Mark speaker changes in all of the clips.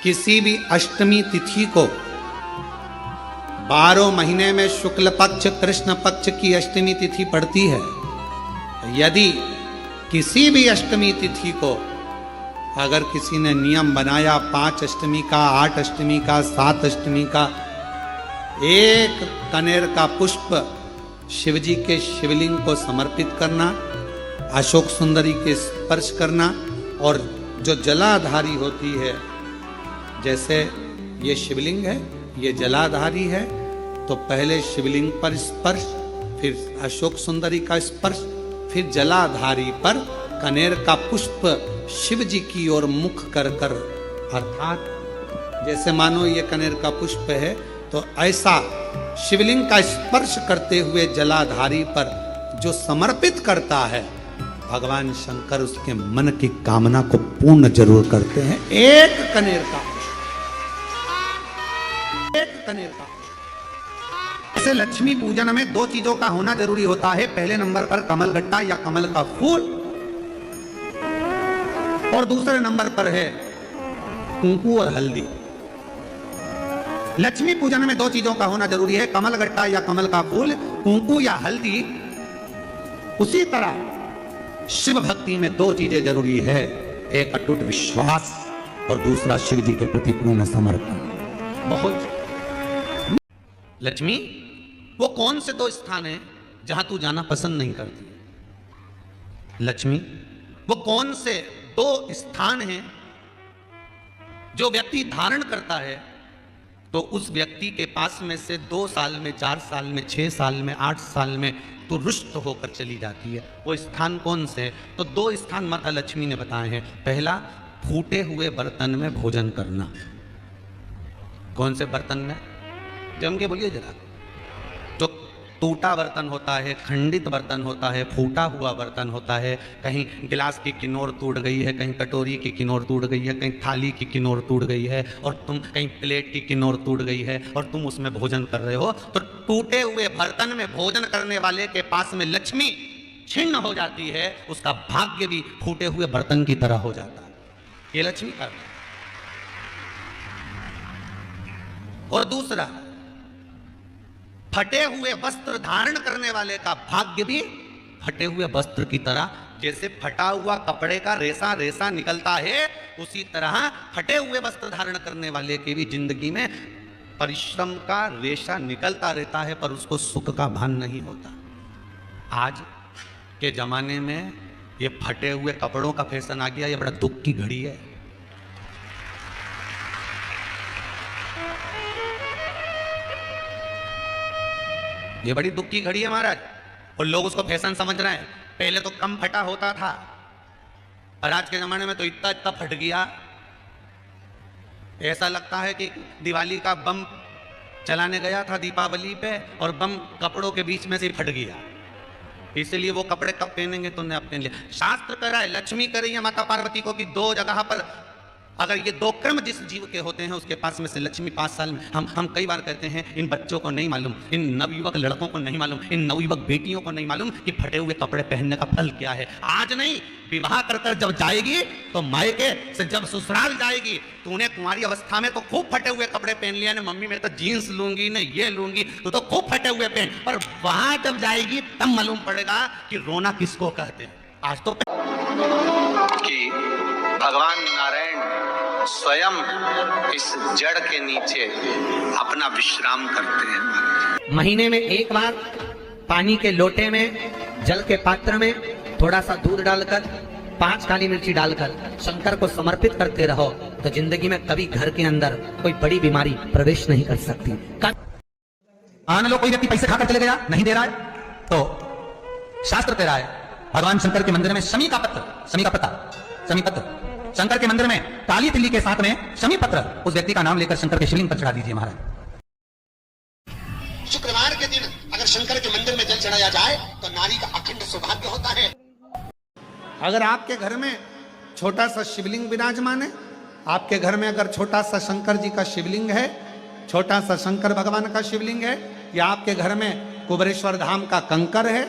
Speaker 1: किसी भी अष्टमी तिथि को 12 महीने में शुक्ल पक्ष कृष्ण पक्ष की अष्टमी तिथि पड़ती है। यदि किसी भी अष्टमी तिथि को अगर किसी ने नियम बनाया 5 अष्टमी का, 8 अष्टमी का, 7 अष्टमी का, एक कनेर का पुष्प शिवजी के शिवलिंग को समर्पित करना, अशोक सुंदरी के स्पर्श करना, और जो जलाधारी होती है, जैसे ये शिवलिंग है, ये जलाधारी है, तो पहले शिवलिंग पर स्पर्श, फिर अशोक सुंदरी का स्पर्श, फिर जलाधारी पर कनेर का पुष्प शिव जी की ओर मुख कर कर, अर्थात जैसे मानो ये कनेर का पुष्प है, तो ऐसा शिवलिंग का स्पर्श करते हुए जलाधारी पर जो समर्पित करता है, भगवान शंकर उसके मन की कामना को पूर्ण जरूर करते हैं। एक कनेर का ऐसे लक्ष्मी पूजन में 2 चीजों का होना जरूरी होता है। पहले नंबर पर कमलगट्टा या कमल का फूल, और दूसरे नंबर पर है कुंकू और हल्दी। लक्ष्मी पूजन में 2 चीजों का होना जरूरी है, कमलगट्टा या कमल का फूल, कुंकू या हल्दी। उसी तरह शिव भक्ति में 2 चीजें जरूरी है, एक अटूट विश्वास और दूसरा शिव जी के प्रति पूर्ण समर्पण। बहुत लक्ष्मी, वो कौन से 2 स्थान हैं जहां तू जाना पसंद नहीं करती? लक्ष्मी, वो कौन से 2 स्थान हैं जो व्यक्ति धारण करता है तो उस व्यक्ति के पास में से 2 साल में, 4 साल में, 6 साल में, 8 साल में तो रुष्ट होकर चली जाती है? वो स्थान कौन से? तो 2 स्थान माता लक्ष्मी ने बताए हैं। पहला, फूटे हुए बर्तन में भोजन करना। कौन से बर्तन में? जम के बोलिए जरा। तो टूटा बर्तन होता है, खंडित बर्तन होता है, फूटा हुआ बर्तन होता है, कहीं गिलास की किनोर टूट गई है, कहीं कटोरी की किनोर टूट गई है, कहीं थाली की किनोर टूट गई है, और तुम कहीं प्लेट की किनोर टूट गई है और तुम उसमें भोजन कर रहे हो, तो टूटे हुए बर्तन में भोजन करने वाले के पास में लक्ष्मी छिन्न हो जाती है, उसका भाग्य भी फूटे हुए बर्तन की तरह हो जाता है। ये लक्ष्मी का। और दूसरा, फटे हुए वस्त्र धारण करने वाले का भाग्य भी फटे हुए वस्त्र की तरह, जैसे फटा हुआ कपड़े का रेसा रेसा निकलता है, उसी तरह फटे हुए वस्त्र धारण करने वाले की भी जिंदगी में परिश्रम का रेशा निकलता रहता है, पर उसको सुख का भान नहीं होता। आज के जमाने में ये फटे हुए कपड़ों का फैशन आ गया, ये बड़ा दुख की घड़ी है। ये बड़ी दुख की घड़ी है महाराज, और लोग उसको फैशन समझ रहे हैं। पहले तो कम फटा होता था, और आज के जमाने में तो इतना इतना फट गया, ऐसा लगता है कि दिवाली का बम चलाने गया था दीपावली पे, और बम कपड़ों के बीच में से फट गया। इसलिए वो कपड़े कब पहनेंगे तुमने अब पहन लिया। शास्त्र कह रहा है, लक्ष्मी कह रही है माता पार्वती को कि 2 जगह पर अगर ये 2 क्रम जिस जीव के होते हैं उसके पास में से लक्ष्मी 5 साल में, हम कई बार कहते हैं इन बच्चों को नहीं मालूम, इन नवयुवक लड़कों को नहीं मालूम, इन नवयुवक बेटियों को नहीं मालूम कि फटे हुए कपड़े पहनने का फल क्या है। आज नहीं, विवाह कर कर जब जाएगी तो मायके से जब ससुराल जाएगी, तूने तुम्हारी अवस्था में तो खूब फटे हुए कपड़े पहन लिया ना, मम्मी मैं तो जीन्स लूंगी ना ये लूंगी, तो खूब फटे हुए पहन, पर वहां जब जाएगी तब मालूम पड़ेगा कि रोना किसको कहते हैं। आज तो कि भगवान नारायण स्वयं इस जड़ के नीचे अपना विश्राम करते हैं। महीने में एक बार पानी के लोटे में, जल के पात्र में थोड़ा सा दूध डालकर, 5 काली मिर्ची डालकर शंकर को समर्पित करते रहो, तो जिंदगी में कभी घर के अंदर कोई बड़ी बीमारी प्रवेश नहीं कर सकती। मान लो कोई व्यक्ति पैसे खाकर चले गया, नहीं दे रहा है, तो शास्त्र कह रहा है भगवान शंकर के मंदिर में शमी का पत्र शंकर के मंदिर में काली तिल्ली के साथ में शमी पत्र, उस व्यक्ति का नाम लेकर शंकर के शिवलिंग पर चढ़ा दीजिए महाराज। शुक्रवार के दिन अगर शंकर के मंदिर में जल चढ़ाया जाए तो नारी का अखंड सौभाग्य होता है। अगर आपके घर में छोटा सा शिवलिंग विराजमान है, आपके घर में अगर छोटा सा शंकर जी का शिवलिंग है, छोटा सा शंकर भगवान का शिवलिंग है, या आपके घर में कुबेरेश्वर धाम का कंकर है,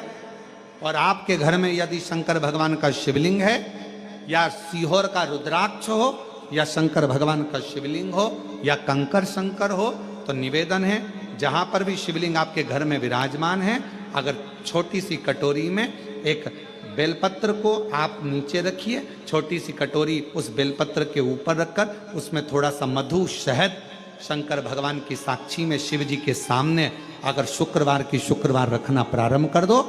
Speaker 1: और आपके घर में यदि शंकर भगवान का शिवलिंग है, या सीहोर का रुद्राक्ष हो, या शंकर भगवान का शिवलिंग हो या कंकर शंकर हो, तो निवेदन है जहां पर भी शिवलिंग आपके घर में विराजमान है, अगर छोटी सी कटोरी में एक बेलपत्र को आप नीचे रखिए, छोटी सी कटोरी उस बेलपत्र के ऊपर रखकर उसमें थोड़ा सा मधु शहद शंकर भगवान की साक्षी में शिव जी के सामने अगर शुक्रवार की शुक्रवार रखना प्रारंभ कर दो,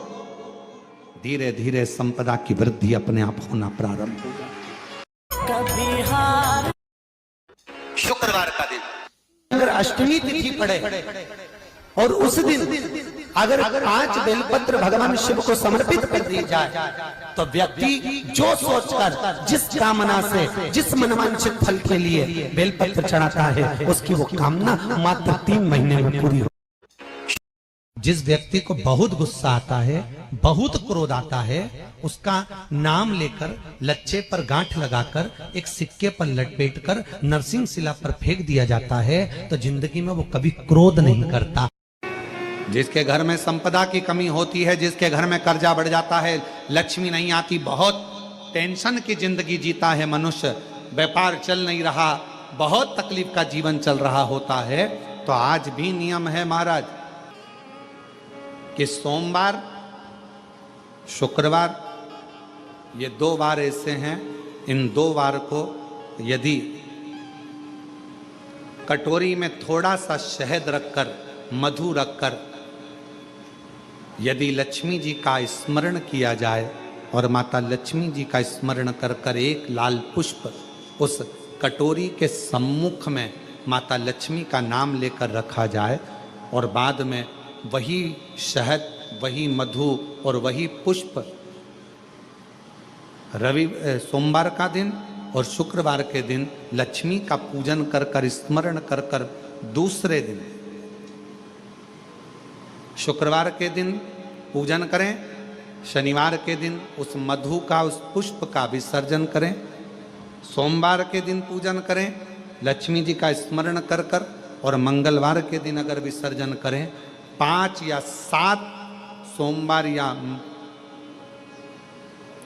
Speaker 1: धीरे धीरे संपदा की वृद्धि अपने आप होना प्रारंभ होगा। शुक्रवार का दिन
Speaker 2: अगर अष्टमी तिथि पड़े और उस दिन अगर 5 बेलपत्र भगवान शिव को समर्पित कर दी जाए, तो व्यक्ति जो सोचकर जिस कामना से जिस मनवांछित फल के लिए बेलपत्र चढ़ाता है, उसकी वो कामना मात्र 3 महीने में पूरी हो। जिस व्यक्ति को बहुत गुस्सा आता है, बहुत क्रोध आता है, उसका नाम लेकर लच्छे पर गांठ लगाकर एक सिक्के पर लपेटकर नरसिंह शिला पर फेंक दिया जाता है, तो जिंदगी में वो कभी क्रोध नहीं करता।
Speaker 1: जिसके घर में संपदा की कमी होती है, जिसके घर में कर्जा बढ़ जाता है, लक्ष्मी नहीं आती, बहुत टेंशन की जिंदगी जीता है मनुष्य, व्यापार चल नहीं रहा, बहुत तकलीफ का जीवन चल रहा होता है, तो आज भी नियम है महाराज कि सोमवार शुक्रवार ये 2 वार ऐसे हैं, इन 2 वार को यदि कटोरी में थोड़ा सा शहद रखकर मधु रखकर यदि लक्ष्मी जी का स्मरण किया जाए और माता लक्ष्मी जी का स्मरण कर कर एक लाल पुष्प उस कटोरी के सम्मुख में माता लक्ष्मी का नाम लेकर रखा जाए और बाद में वही शहद, वही मधु और वही पुष्प सोमवार का दिन और शुक्रवार के दिन लक्ष्मी का पूजन कर कर स्मरण कर कर दूसरे दिन शुक्रवार के दिन पूजन करें, शनिवार के दिन उस मधु का उस पुष्प का विसर्जन करें, सोमवार के दिन पूजन करें लक्ष्मी जी का स्मरण कर कर और मंगलवार के दिन अगर विसर्जन करें, 5 या 7 सोमवार या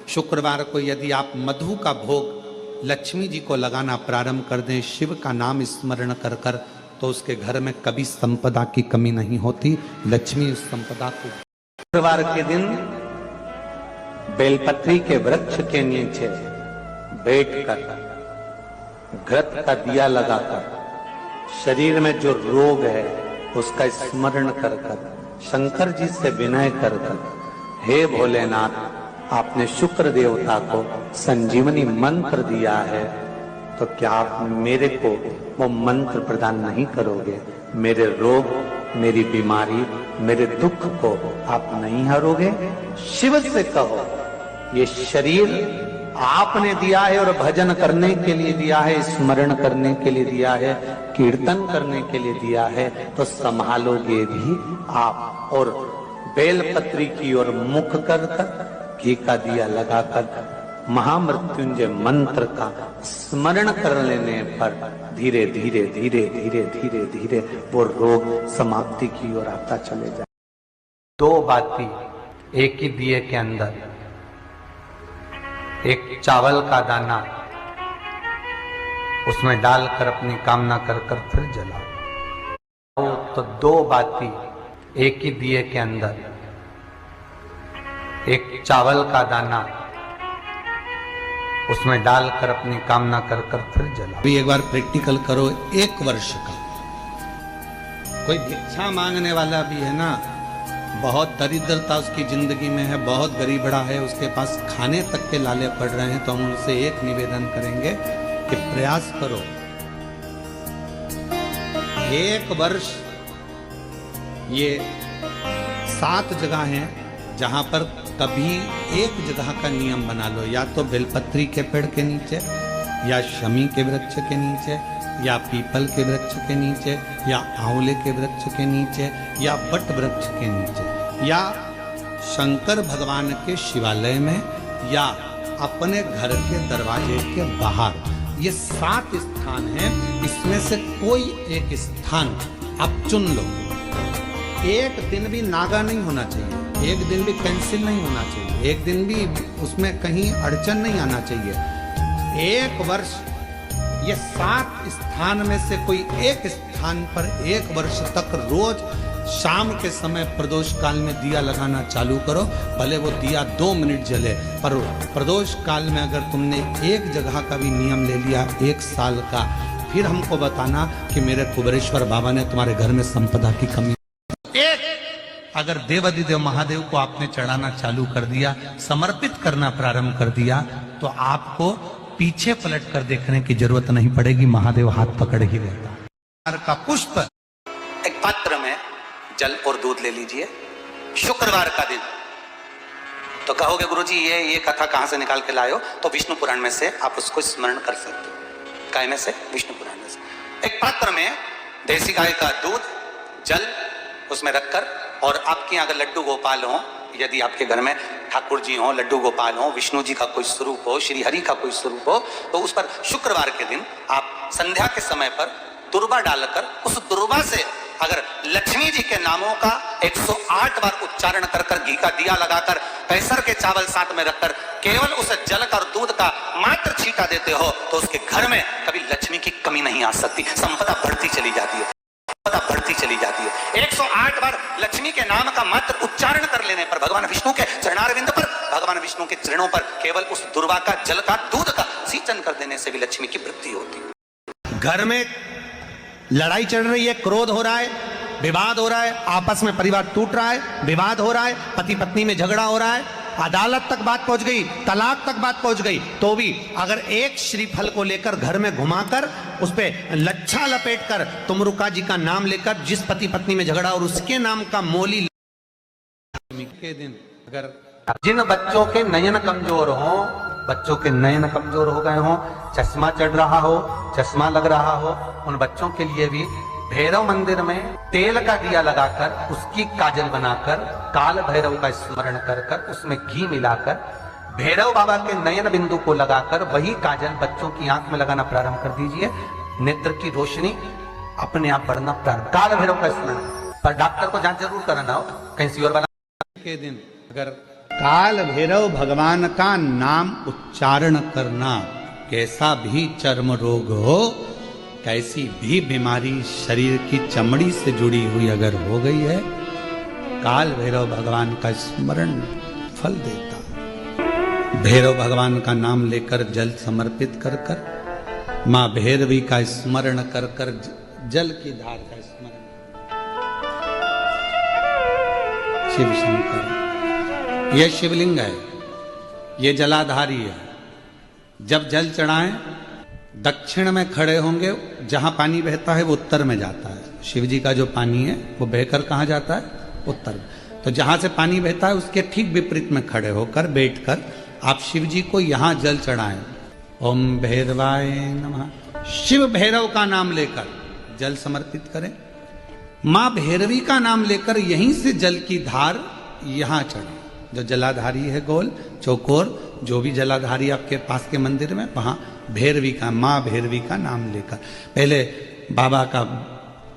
Speaker 1: शुक्रवार को यदि आप मधु का भोग लक्ष्मी जी को लगाना प्रारंभ कर दें शिव का नाम स्मरण कर कर, तो उसके घर में कभी संपदा की कमी नहीं होती। लक्ष्मी उस संपदा को शुक्रवार के दिन बेलपत्री के वृक्ष के नीचे बैठकर घृत का दिया लगाकर शरीर में जो रोग है उसका स्मरण कर कर शंकर जी से विनय कर कर, हे भोलेनाथ आपने शुक्र देवता को संजीवनी मंत्र दिया है, तो क्या आप मेरे को वो मंत्र प्रदान नहीं करोगे? मेरे रोग, मेरी बीमारी, मेरे दुख को आप नहीं हरोगे? शिव से कहो ये शरीर आपने दिया है और भजन करने के लिए दिया है, स्मरण करने के लिए दिया है, कीर्तन करने के लिए दिया है, तो संभालोगे भी आप। और बेलपत्री की ओर मुख कर कर घी का दिया लगाकर महामृत्युंजय मंत्र का स्मरण कर लेने पर धीरे धीरे धीरे धीरे धीरे धीरे वो रोग समाप्ति की ओर आता चले जाए। 2 बाती एक ही दिए के अंदर, एक चावल का दाना उसमें डालकर अपनी कामना कर कर फिर जलाओ, तो 2 बाती एक ही दिए के अंदर, एक चावल का दाना उसमें डालकर अपनी कामना कर कर फिर जलाओ। अभी एक बार प्रैक्टिकल करो। 1 वर्ष का कोई भिक्षा मांगने वाला भी है ना, बहुत दरिद्रता उसकी जिंदगी में है, बहुत गरीबड़ा है, उसके पास खाने तक के लाले पड़ रहे हैं, तो हम उनसे एक निवेदन करेंगे कि प्रयास करो 1 वर्ष। ये 7 जगह हैं जहां पर कभी एक जगह का नियम बना लो, या तो बेलपत्री के पेड़ के नीचे, या शमी के वृक्ष के नीचे, या पीपल के वृक्ष के नीचे, या आंवले के वृक्ष के नीचे, या बट वृक्ष के नीचे, या शंकर भगवान के शिवालय में, या अपने घर के दरवाजे के बाहर। ये 7 स्थान हैं, इसमें से कोई एक स्थान आप चुन लो। एक दिन भी नागा नहीं होना चाहिए, एक दिन भी कैंसिल नहीं होना चाहिए, एक दिन भी उसमें कहीं अड़चन नहीं आना चाहिए। 1 वर्ष
Speaker 2: ये 7 स्थान में से कोई एक स्थान पर 1 वर्ष तक रोज शाम के समय प्रदोष काल में दिया लगाना चालू करो। भले वो दिया 2 मिनट जले, पर प्रदोष काल में अगर तुमने एक जगह का भी नियम ले लिया 1 साल का, फिर हमको बताना कि मेरे कुबेरेश्वर बाबा ने तुम्हारे घर में संपदा की कमी। एक अगर देवाधिदेव महादेव को आपने चढ़ाना चालू कर दिया, समर्पित करना प्रारंभ कर दिया, तो आपको पीछे पलट कर देखने की जरूरत नहीं पड़ेगी, महादेव हाथ पकड़ ही लेता। का पुष्प एक पात्र में जल और दूध ले लीजिए, शुक्रवार का दिन। तो कहोगे गुरुजी ये कथा कहां से निकाल के लाए हो? तो विष्णु पुराण में से आप उसको स्मरण कर सकते हो। काय में से? विष्णु पुराण में से। एक पात्र में देसी गाय का दूध, जल उसमें रखकर, और आपके यहाँ अगर लड्डू गोपाल हो, यदि आपके घर में ठाकुर जी हो, लड्डू गोपाल हो, विष्णु जी का कोई स्वरूप हो, श्री हरि का कोई स्वरूप हो, तो उस पर शुक्रवार के दिन आप संध्या के समय पर दुर्वा डालकर, उस दुर्वा से अगर लक्ष्मी जी के नामों का 108 बार उच्चारण कर कर, घी का दिया लगाकर, कैसर के चावल साथ में रखकर केवल उस जल का और दूध का मात्र छींटा देते हो, तो उसके घर में कभी लक्ष्मी की कमी नहीं आ सकती, संपदा बढ़ती चली जाती है, संपदा बढ़ती चली जाती है। 108 बार लक्ष्मी के नाम का मात्र उच्चारण कर लेने पर, भगवान विष्णु के चरणारविंद पर, भगवान विष्णु के चरणों पर केवल उस दुर्वा का, जल का, दूध का सिंचन कर देने से भी लक्ष्मी की वृद्धि होती है। घर में लड़ाई चल रही है, क्रोध हो रहा है, विवाद हो रहा है, आपस में परिवार टूट रहा है, विवाद हो रहा है, पति पत्नी में झगड़ा हो रहा है, अदालत तक बात पहुंच गई, तलाक तक बात पहुंच गई, तो भी अगर एक श्रीफल को लेकर घर में घुमाकर उस पे लच्छा लपेटकर तुमरुका जी का नाम लेकर, जिस पति पत्नी में झगड़ा और उसके नाम का मोली के दिन, अगर जिन बच्चों के नयन कमजोर हो, बच्चों के नयन कमजोर हो गए हो, चश्मा चढ़ रहा हो, चश्मा लग रहा हो, उन बच्चों के लिए भी भैरव मंदिर में तेल का दिया लगाकर, उसकी काजल बनाकर, काल भैरव का स्मरण कर कर, उसमें घी मिलाकर, भैरव बाबा के नयन बिंदु को लगाकर वही काजल बच्चों की आंख में लगाना प्रारंभ कर दीजिए। नेत्र की रोशनी अपने आप बढ़ना प्रारंभ। काल भैरव का स्मरण, पर डॉक्टर को जांच जरूर कराना हो, कहीं सी और बना के दिन अगर काल भैरव भगवान का नाम उच्चारण करना, कैसा भी चर्म रोग हो, कैसी भी बीमारी शरीर की चमड़ी से जुड़ी हुई अगर हो गई है, काल भैरव भगवान का स्मरण फल देता। भैरव भगवान का नाम लेकर जल समर्पित कर कर, मां भैरवी का स्मरण कर कर, जल की धार का स्मरण, शिव शंकर, यह शिवलिंग है, यह जलाधारी है। जब जल चढ़ाएं, दक्षिण में खड़े होंगे, जहां पानी बहता है वो उत्तर में जाता है। शिव जी का जो पानी है वो बहकर कहाँ जाता है? उत्तर में। तो जहां से पानी बहता है उसके ठीक विपरीत में खड़े होकर, बैठकर आप शिव जी को यहां जल चढ़ाएं। ओम भैरवाय नमः, शिव भैरव का नाम लेकर जल समर्पित करें। मां भैरवी का नाम लेकर यहीं से जल की धार यहां चढ़े। जो जलाधारी है गोल चौकोर, जो भी जलाधारी आपके पास के मंदिर में, वहां भैरवी का, मां भैरवी का नाम लेकर, पहले बाबा का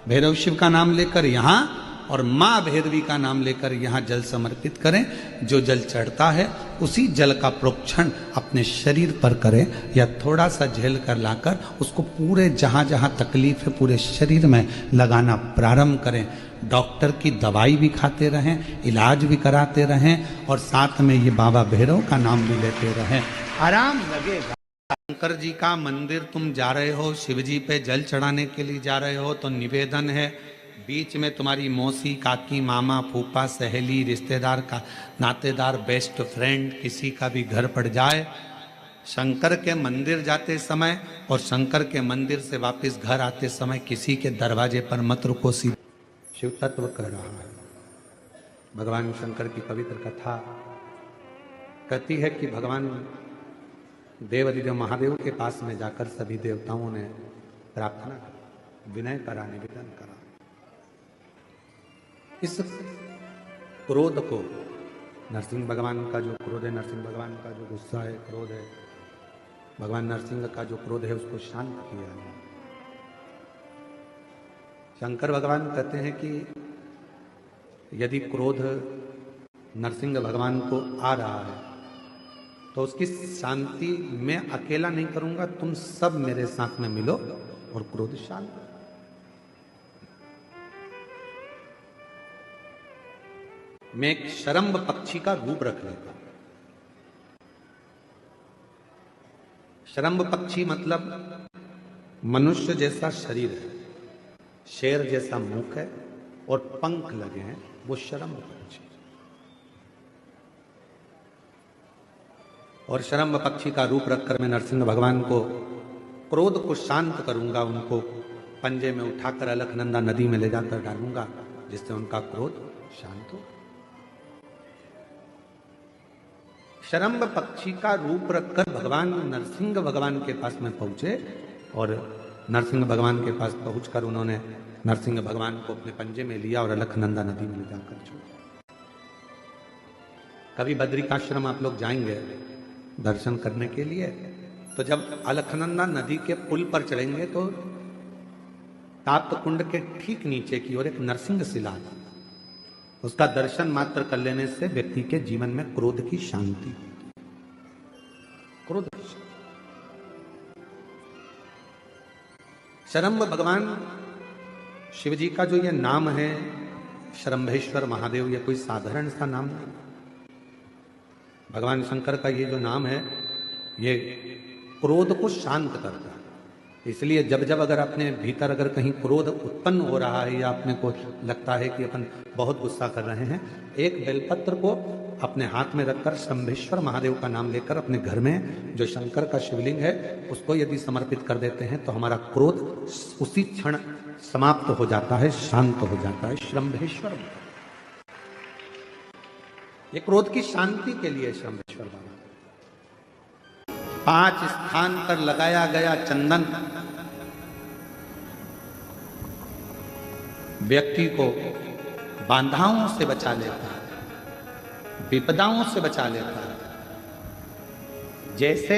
Speaker 2: भैरव शिव का नाम लेकर यहां, और मां भैरवी का नाम लेकर यहां जल समर्पित करें। जो जल चढ़ता है उसी जल का प्रोक्षण अपने शरीर पर करें, या थोड़ा सा झेल कर लाकर उसको पूरे जहां जहां तकलीफ है पूरे शरीर में लगाना प्रारंभ करें। डॉक्टर की दवाई भी खाते रहें, इलाज भी कराते रहें, और साथ में ये बाबा भैरव का नाम भी लेते रहें, आराम लगेगा। शंकर जी का मंदिर तुम जा रहे हो, शिव जी पे जल चढ़ाने के लिए जा रहे हो, तो निवेदन है बीच में तुम्हारी मौसी, काकी, मामा, फूफा, सहेली, रिश्तेदार का, नातेदार, बेस्ट फ्रेंड किसी का भी घर पड़ जाए, शंकर के मंदिर जाते समय और शंकर के मंदिर से वापस घर आते समय किसी के दरवाजे पर मत रुको। शिव तत्व कह रहा है। भगवान शंकर की पवित्र कथा कहती है कि भगवान देवाधिदेव महादेव के पास में जाकर सभी देवताओं ने प्रार्थना करा, विनय करा, निवेदन करा। इस क्रोध को, नरसिंह भगवान का जो क्रोध है, नरसिंह भगवान का जो गुस्सा है, क्रोध है, भगवान नरसिंह का जो क्रोध है, उसको शांत किया है। शंकर भगवान कहते हैं कि यदि क्रोध नरसिंह भगवान को आ रहा है
Speaker 1: तो उसकी शांति मैं अकेला नहीं करूंगा, तुम सब मेरे साथ में मिलो और क्रोध शांत करो। मैं एक शरम्भ पक्षी का रूप रख लेता हूं। शरम्भ पक्षी मतलब मनुष्य जैसा शरीर है, शेर जैसा मुख है और पंख लगे हैं, वो शरम्भ पक्षी। और शरम्भ पक्षी का रूप रखकर मैं नरसिंह भगवान को क्रोध को शांत करूंगा, उनको पंजे में उठाकर अलकनंदा नदी में ले जाकर डालूंगा, जिससे उनका क्रोध शांत हो। शरम्भ पक्षी का रूप रखकर भगवान नरसिंह भगवान के पास में पहुंचे और नरसिंह भगवान के पास पहुंचकर उन्होंने नरसिंह भगवान को अपने पंजे में लिया और अलकनंदा नदी में ले जाकर छोड़ा। कभी बद्रिकाश्रम आप लोग जाएंगे दर्शन करने के लिए, तो जब अलकनंदा नदी के पुल पर चढ़ेंगे तो ताप्त कुंड के ठीक नीचे की ओर एक नरसिंह शिला है। उसका दर्शन मात्र कर लेने से व्यक्ति के जीवन में क्रोध की शांति, क्रोध की शांति। शरम्भ भगवान शिव जी का जो ये नाम है शरम्भेश्वर महादेव, ये कोई साधारण सा नाम नहीं। भगवान शंकर का ये जो नाम है ये क्रोध को शांत करता है। इसलिए जब जब अगर अपने भीतर अगर कहीं क्रोध उत्पन्न हो रहा है या अपने को लगता है कि अपन बहुत गुस्सा कर रहे हैं, एक बेलपत्र को अपने हाथ में रखकर शंभेश्वर महादेव का नाम लेकर अपने घर में जो शंकर का शिवलिंग है उसको यदि समर्पित कर देते हैं तो हमारा क्रोध उसी क्षण समाप्त हो जाता है, शांत हो जाता है। शंभेश्वर ये क्रोध की शांति के लिए शंभेश्वर बाबा। 5 स्थान पर लगाया गया चंदन व्यक्ति को बाधाओं से बचा लेता है, विपदाओं से बचा लेता है। जैसे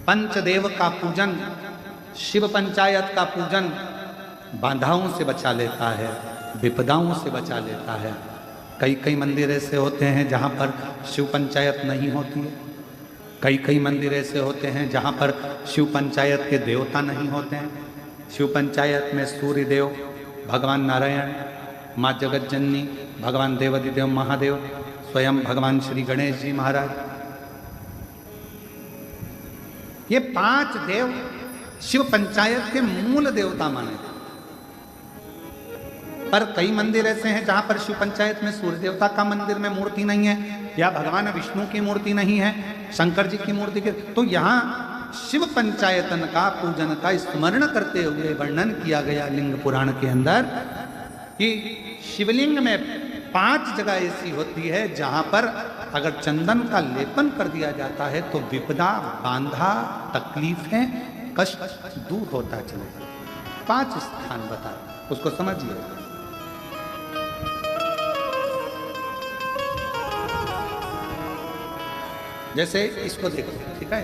Speaker 1: पंचदेव का पूजन, शिव पंचायत का पूजन बाधाओं से बचा लेता है, विपदाओं से बचा लेता है। कई कई मंदिर ऐसे होते हैं जहां पर शिव पंचायत नहीं होती है, कई कई मंदिर ऐसे होते हैं जहां पर शिव पंचायत के देवता नहीं होते हैं। शिव पंचायत में सूर्य देव, भगवान नारायण, माँ जगत जननी, भगवान देवाधिदेव महादेव, स्वयं भगवान श्री गणेश जी महाराज, ये 5 देव शिव पंचायत के मूल देवता माने। पर कई मंदिर ऐसे हैं जहां पर शिव पंचायत में सूर्य देवता का मंदिर में मूर्ति नहीं है या भगवान विष्णु की मूर्ति नहीं है, शंकर जी की मूर्ति के, तो यहाँ शिव पंचायतन का पूजन का स्मरण करते हुए वर्णन किया गया लिंग पुराण के अंदर कि शिवलिंग में 5 जगह ऐसी होती है जहां पर अगर चंदन का लेपन कर दिया जाता है तो विपदा, बांधा, तकलीफें, कष्ट दूर होता चलेगा। 5 स्थान बताए, उसको समझिए। जैसे इसको देखो, ठीक है,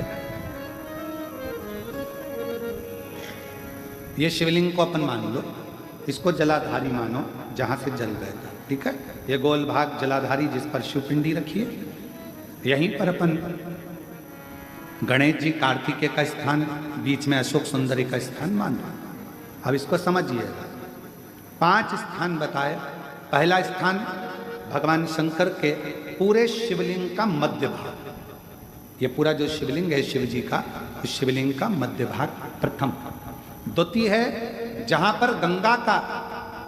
Speaker 1: ये शिवलिंग को अपन मान लो, इसको जलाधारी मानो जहां से जल बहता, ठीक है। ये गोल भाग जलाधारी जिस पर शिवपिंडी रखी है, यहीं पर अपन गणेश जी कार्तिकेय का स्थान, बीच में अशोक सुंदरी का स्थान मान लो। अब इसको समझिए, 5 स्थान बताए। पहला स्थान भगवान शंकर के पूरे शिवलिंग का मध्य भाग, ये पूरा जो शिवलिंग है शिव जी का, उस शिवलिंग का मध्य भाग प्रथम। द्वितीय है जहां पर गंगा का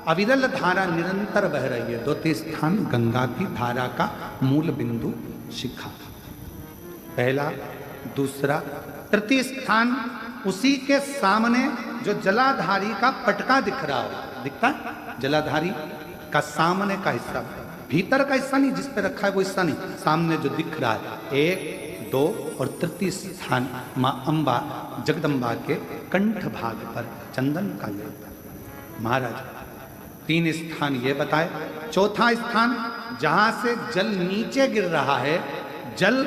Speaker 1: अविरल धारा निरंतर बह रही है, द्वितीय स्थान गंगा की धारा का मूल बिंदु शिखा, पहला। दूसरा, तृतीय स्थान उसी के सामने जो जलाधारी का पटका दिख रहा हो, दिखता है जलाधारी का सामने का हिस्सा, भीतर का हिस्सा नहीं जिस पे रखा है वो हिस्सा नहीं, सामने जो दिख रहा है। 1, 2 और तृतीय स्थान मां अंबा जगदम्बा के कंठ भाग पर चंदन का लेप। महाराज 3 स्थान ये बताए। चौथा स्थान जहां से जल नीचे गिर रहा है, जल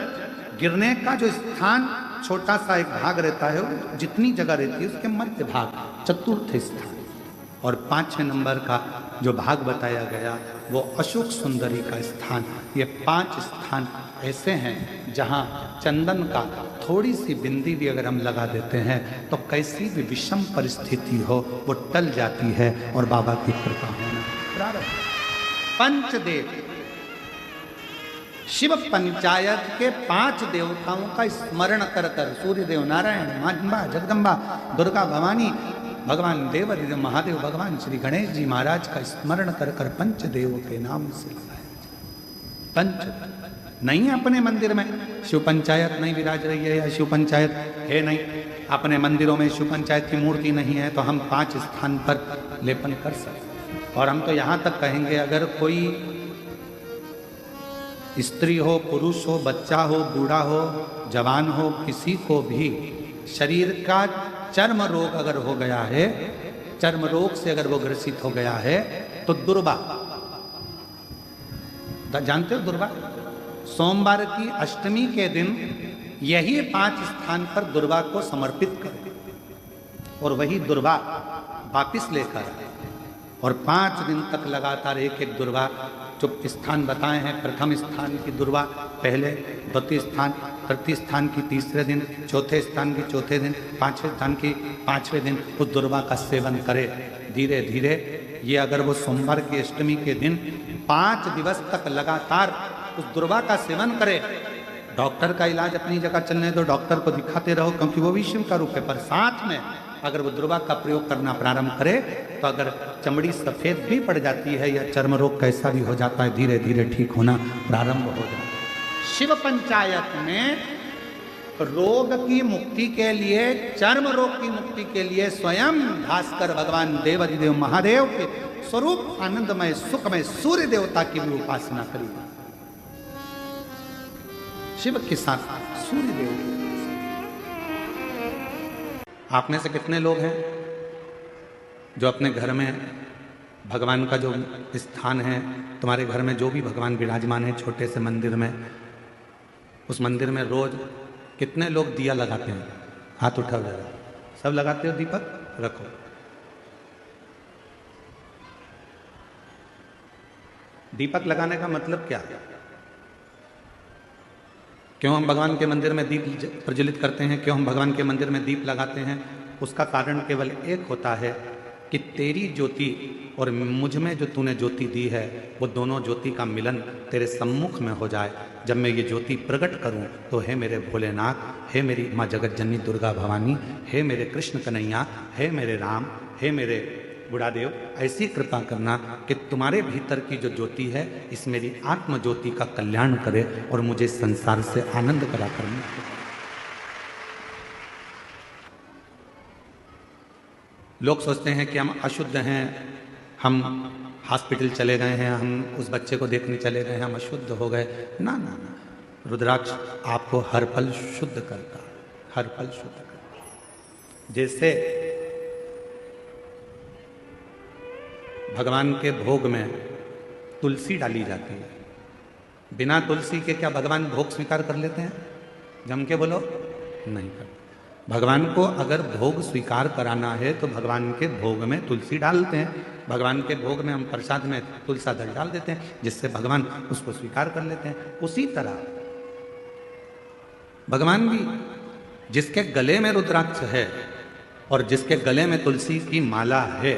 Speaker 1: गिरने का जो स्थान छोटा सा एक भाग रहता है, जितनी जगह रहती है उसके मध्य भाग, चतुर्थ स्थान। और 5वें नंबर का जो भाग बताया गया वो अशोक सुंदरी का स्थान। ये 5 स्थान
Speaker 2: ऐसे हैं जहां चंदन का थोड़ी सी बिंदी भी अगर हम लगा देते हैं तो कैसी भी विषम परिस्थिति हो वो टल जाती है और बाबा की कृपा होना प्रारंभ। पंचदेव, शिव पंचायत के 5 देवताओं का स्मरण कर कर, सूर्य देव, नारायण, मां जगदम्बा, दुर्गा भवानी, भगवान देवाधिदेव महादेव, भगवान श्री गणेश जी महाराज का स्मरण कर कर पंचदेव के नाम से पंच नहीं है अपने मंदिर में शिव पंचायत नहीं विराज रही है या शिव पंचायत है नहीं, अपने मंदिरों में शिव पंचायत की मूर्ति नहीं है तो हम 5 स्थान पर लेपन कर सकते। और हम तो यहाँ तक कहेंगे अगर कोई स्त्री हो, पुरुष हो, बच्चा हो, बूढ़ा हो, जवान हो, किसी को भी शरीर का चर्म रोग अगर हो गया है, चर्म रोग से अगर वो ग्रसित हो गया है तो दुर्वा, जानते हो दुर्वा, सोमवार की अष्टमी के दिन यही 5 स्थान पर दुर्वा को समर्पित करें और वही दुर्वा वापिस लेकर और 5 दिन तक लगातार एक एक दुर्वा जो स्थान बताए हैं, प्रथम स्थान की दुर्वा पहले, द्वितीय स्थान, तृतीय स्थान की तीसरे दिन, चौथे स्थान की चौथे दिन, 5वें स्थान की 5वें दिन उस दुर्वा का सेवन करे धीरे धीरे। ये अगर वो सोमवार की अष्टमी के दिन 5 दिवस तक लगातार उस दुर्वा का सेवन करे, डॉक्टर का इलाज अपनी जगह चलने दो, डॉक्टर को दिखाते रहो क्योंकि वो भी शिव का रूप है, पर साथ में अगर वो दुर्वा का प्रयोग करना प्रारंभ करे तो अगर चमड़ी सफेद भी पड़ जाती है या चर्म रोग कैसा भी हो जाता है धीरे धीरे ठीक होना प्रारंभ हो जाता है। शिव पंचायत में रोग की मुक्ति के लिए, चर्म रोग की मुक्ति के लिए स्वयं भास्कर भगवान देवाधिदेव महादेव के स्वरूप आनंदमय सुखमय सूर्य देवता की भी उपासना करी। शिव के साथ सूर्य देव। आप में से कितने लोग हैं जो अपने घर में भगवान का जो स्थान है, तुम्हारे घर में जो भी भगवान विराजमान है छोटे से मंदिर में, उस मंदिर में रोज कितने लोग दिया लगाते हैं? हाथ उठाओ जरा। सब लगाते हो दीपक? रखो। दीपक लगाने का मतलब क्या है? क्यों हम भगवान के मंदिर में दीप प्रज्वलित करते हैं? क्यों हम भगवान के मंदिर में दीप लगाते हैं? उसका कारण केवल एक होता है कि तेरी ज्योति और मुझ में जो तूने ज्योति दी है वो दोनों ज्योति का मिलन तेरे सम्मुख में हो जाए। जब मैं ये ज्योति प्रकट करूं तो हे मेरे भोलेनाथ, हे मेरी माँ जगत जननी दुर्गा भवानी, हे मेरे कृष्ण कन्हैया, हे मेरे राम, हे मेरे बुढ़ादेव, ऐसी कृपा करना कि तुम्हारे भीतर की जो ज्योति है इस मेरी आत्म ज्योति का कल्याण करे और मुझे संसार से आनंद करा करना। लोग सोचते हैं कि हम अशुद्ध हैं, हम हॉस्पिटल चले गए हैं, हम उस बच्चे को देखने चले गए हैं, हम अशुद्ध हो गए। ना ना ना, रुद्राक्ष आपको हर पल शुद्ध करता, हर पल शुद्ध करता। जैसे भगवान के भोग में तुलसी डाली जाती है, बिना तुलसी के क्या भगवान भोग स्वीकार कर लेते हैं? जम के बोलो, नहीं करते। भगवान को अगर भोग स्वीकार कराना है तो भगवान के भोग में तुलसी डालते हैं, भगवान के भोग में हम प्रसाद में तुलसा दल डाल देते हैं जिससे भगवान उसको स्वीकार कर लेते हैं। उसी तरह भगवान भी जिसके गले में रुद्राक्ष है और जिसके गले में तुलसी की माला है,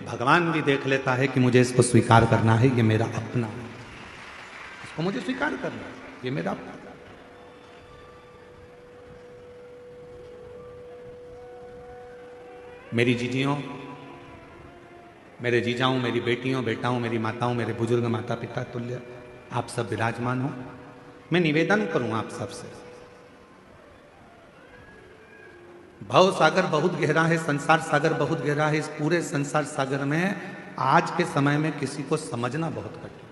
Speaker 2: भगवान भी देख लेता है कि मुझे इसको स्वीकार करना है, ये मेरा अपना है, इसको मुझे स्वीकार करना है, ये मेरा अपना। मेरी जीजियों, मेरे जीजाओं, मेरी बेटियों, बेटाओं, मेरी माताओं, मेरे बुजुर्ग माता पिता तुल्य आप सब विराजमान हो। मैं निवेदन करूं आप सबसे, भव सागर बहुत गहरा है, संसार सागर बहुत गहरा है। इस पूरे संसार सागर में आज के समय में किसी को समझना बहुत कठिन।